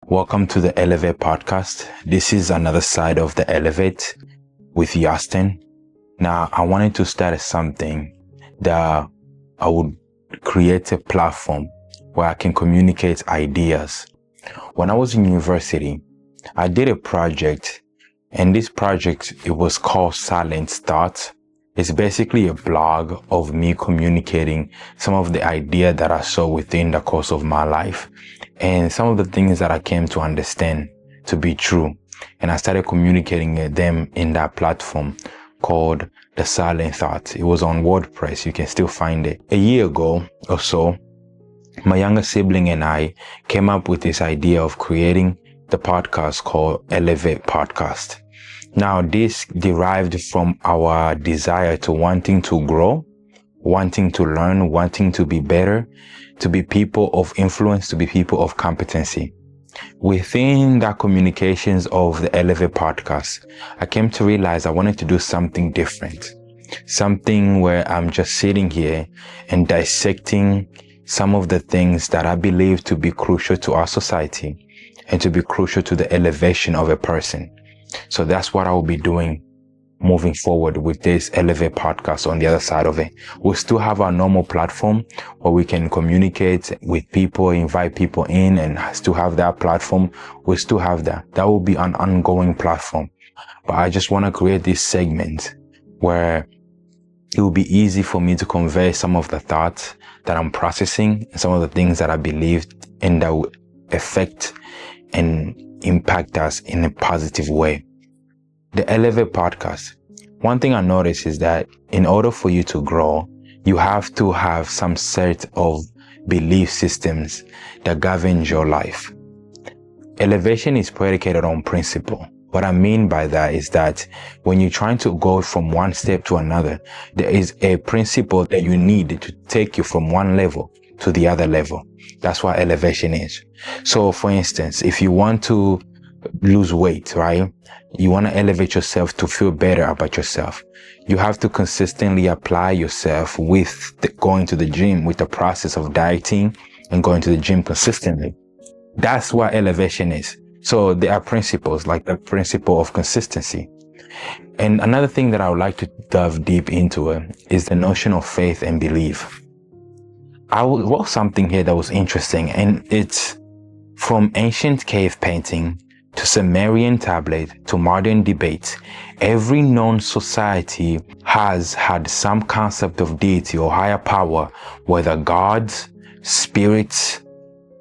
Welcome to the Elevate podcast. This is another side of the Elevate with Yoston. Now, I wanted to start something that I would create a platform where I can communicate ideas. When I was in university, I did a project, and this project, it was called Silent Thoughts. It's basically a blog of me communicating some of the idea that I saw within the course of my life and some of the things that I came to understand to be true. And I started communicating them in that platform called the Silent Thoughts. It was on WordPress. You can still find it. A year ago or so, my younger sibling and I came up with this idea of creating the podcast called Elevate Podcast. Now, this derived from our desire to wanting to grow, wanting to learn, wanting to be better, to be people of influence, to be people of competency. Within the communications of the Elevate podcast, I came to realize I wanted to do something different. Something where I'm just sitting here and dissecting some of the things that I believe to be crucial to our society and to be crucial to the elevation of a person. So that's what I will be doing moving forward with this Elevate podcast. On the other side of it, we'll still have our normal platform where we can communicate with people, invite people in, and still have that platform. We'll still have that. That will be an ongoing platform. But I just want to create this segment where it will be easy for me to convey some of the thoughts that I'm processing and some of the things that I believed and that will affect and impact us in a positive way. The Elevate podcast. One thing I noticed is that in order for you to grow, you have to have some set of belief systems that govern your life. Elevation is predicated on principle. What I mean by that is that when you're trying to go from one step to another, there is a principle that you need to take you from one level to the other level. That's what elevation is. So for instance, if you want to lose weight, right? You want to elevate yourself to feel better about yourself. You have to consistently apply yourself with going to the gym, with the process of dieting and going to the gym consistently. That's what elevation is. So there are principles like the principle of consistency. And another thing that I would like to dive deep into is the notion of faith and belief. I wrote something here that was interesting, and it's from ancient cave painting to Sumerian tablet to modern debate. Every known society has had some concept of deity or higher power, whether gods, spirits,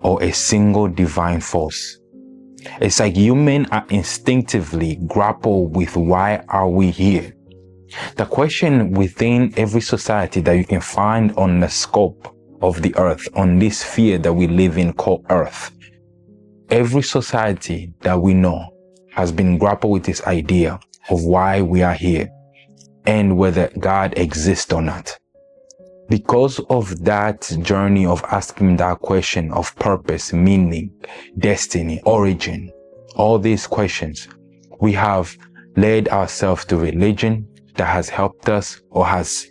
or a single divine force. It's like humans are instinctively grapple with why are we here. The question within every society that you can find on the scope of the earth, on this sphere that we live in called earth, every society that we know has been grappled with this idea of why we are here and whether God exists or not. Because of that journey of asking that question of purpose, meaning, destiny, origin, all these questions, we have led ourselves to religion that has helped us or has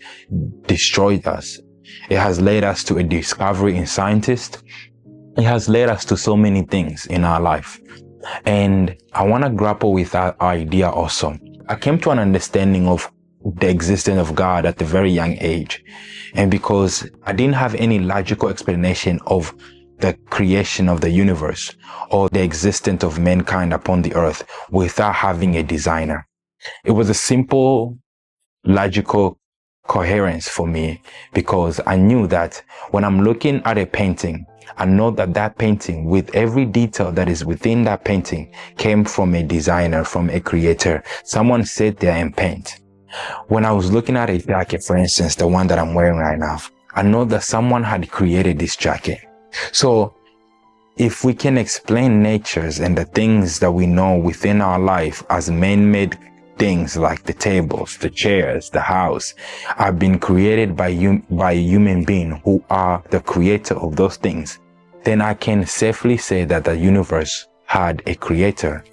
destroyed us. It has led us to a discovery in scientists. It has led us to so many things in our life. And I want to grapple with that idea also. I came to an understanding of the existence of God at a very young age. And because I didn't have any logical explanation of the creation of the universe or the existence of mankind upon the earth without having a designer. It was a simple, logical coherence for me because I knew that when I'm looking at a painting, I know that that painting, with every detail that is within that painting, came from a designer, from a creator. Someone sat there and paint. When I was looking at a jacket, for instance, the one that I'm wearing right now, I know that someone had created this jacket. So if we can explain natures and the things that we know within our life as man-made things like the tables, the chairs, the house have been created by a human being who are the creator of those things, then I can safely say that the universe had a creator.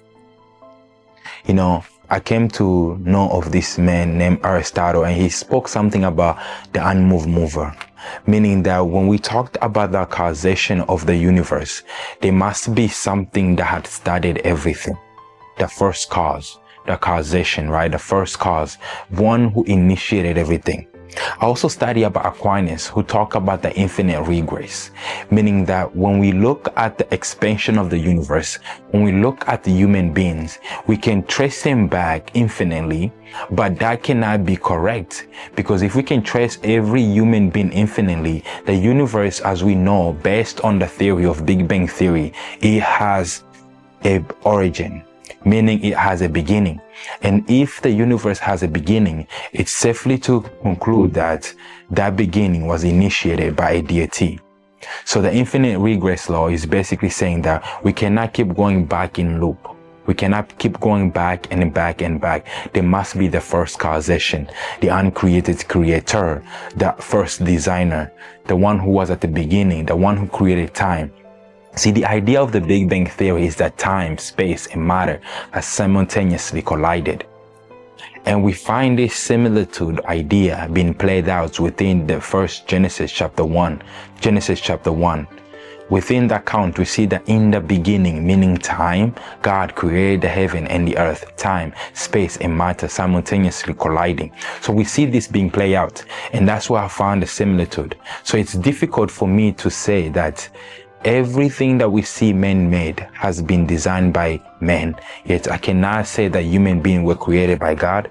You know, I came to know of this man named Aristotle, and he spoke something about the unmoved mover. meaning that when we talked about the causation of the universe, there must be something that had started everything. The first cause, the causation, right? The first cause, one who initiated everything. I also study about Aquinas, who talk about the infinite regress, meaning that when we look at the expansion of the universe, when we look at the human beings, we can trace them back infinitely, but that cannot be correct, because if we can trace every human being infinitely, the universe, as we know, based on the theory of Big Bang Theory, it has an origin, meaning it has a beginning. And if the universe has a beginning, it's safely to conclude that that beginning was initiated by a deity. So the infinite regress law is basically saying that we cannot keep going back in loop. We cannot keep going back and back and back. There must be the first causation, the uncreated creator, the first designer, the one who was at the beginning, the one who created time. See, the idea of the Big Bang Theory is that time, space, and matter are simultaneously collided. And we find this similitude idea being played out within the first Genesis chapter 1. Within that account, we see that in the beginning, meaning time, God created the heaven and the earth, time, space, and matter simultaneously colliding. So we see this being played out, and that's why I found the similitude. So it's difficult for me to say that everything that we see man-made has been designed by men, yet I cannot say that human beings were created by God.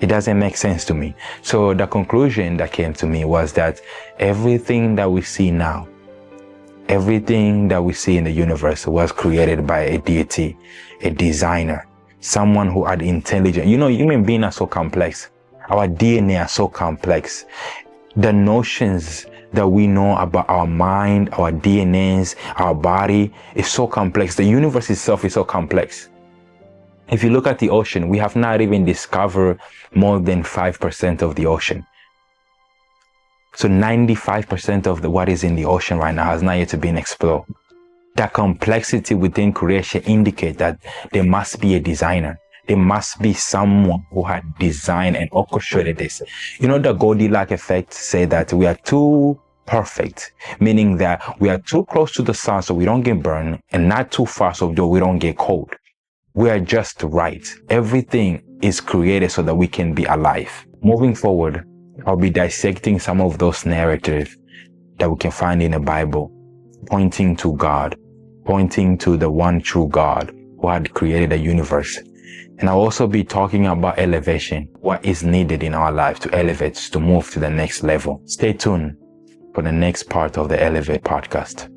It doesn't make sense to me. So the conclusion that came to me was that everything that we see now, everything that we see in the universe was created by a deity, a designer, someone who had intelligence. You know, human beings are so complex. Our DNA are so complex. The notions that we know about our mind, our DNAs, our body is so complex. The universe itself is so complex. If you look at the ocean, we have not even discovered more than 5% of the ocean. So 95% of what is in the ocean right now has not yet been explored. That complexity within creation indicates that there must be a designer. There must be someone who had designed and orchestrated this. You know, the Goldilocks effect say that we are too perfect, meaning that we are too close to the sun so we don't get burned, and not too far so we don't get cold. We are just right. Everything is created so that we can be alive. Moving forward, I'll be dissecting some of those narratives that we can find in the Bible, pointing to God, pointing to the one true God who had created the universe. And I'll also be talking about elevation, what is needed in our life to elevate, to move to the next level. Stay tuned for the next part of the Elevate podcast.